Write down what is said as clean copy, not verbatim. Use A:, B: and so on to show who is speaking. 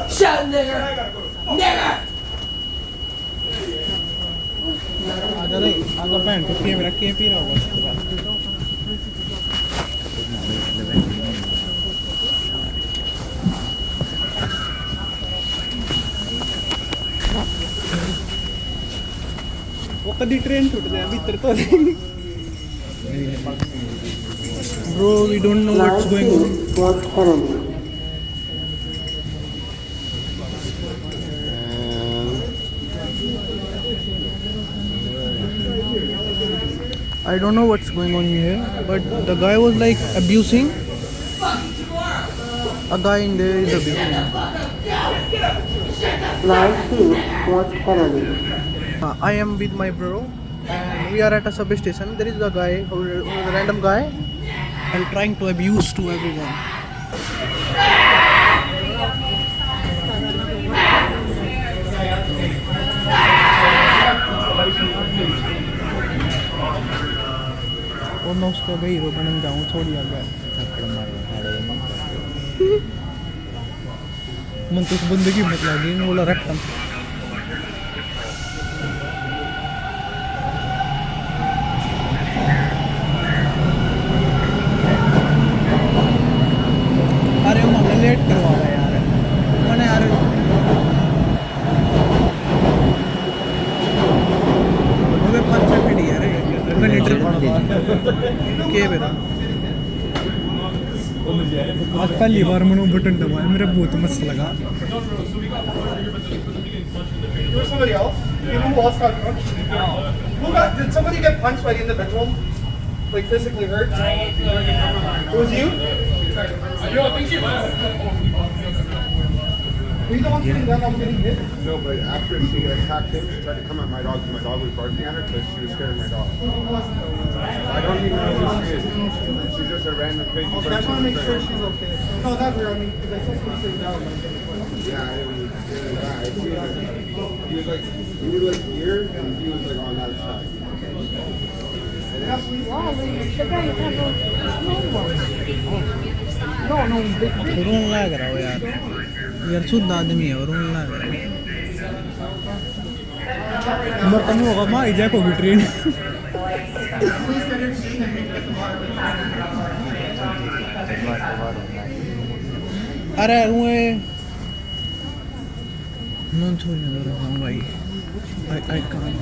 A: Shut nigger! Nigger!
B: अगर भैन को मेरा के पी रहा होगा उसके बाद वो कभी ट्रेन छूट जाए भीतर तो bro we don't know what's going on I don't know what's going on here, but the guy was like abusing. A guy in there is abusing. I am with my bro, and we are at a subway station. There is a guy, who is a random guy, and trying to abuse to everyone. और मैं उसका भाई hero बन जाऊँ थोड़ी आगे मन तो उस बंदे की हिम्मत लगी बोला रखता अरे मैंने लेट करवा रहा यार मैंने यार मुझे 5 मिनट यार के बेरा आज पहली बार मैंने बटन दबाया मेरा बहुत मस्त लगा
C: Somebody else? Who else got punched? Did somebody get punched by the individual? Like physically hurt? It was you?
D: Yo, I think she was.
C: Were you the one sitting down? I'm getting hit.
E: No, but after she attacked him, she tried to come at my dog because my dog was barking at her because she was scared of my dog. I don't even know who she is. She's just a random crazy
C: Okay,
E: person.
C: I just want to make sure she's okay. No, that's weird. I mean, because I saw somebody sitting down.
E: Yeah, it was a guy. He was like, we were like here, and he was like on that side.
B: रोन लग रहा हो यार शुद्ध आदमी है रोन लग रहा है मरता नहीं होगा माँ इजाक होगी ट्रेन अरे मैं नॉन छोड़ने दो रहा हूँ भाई I can't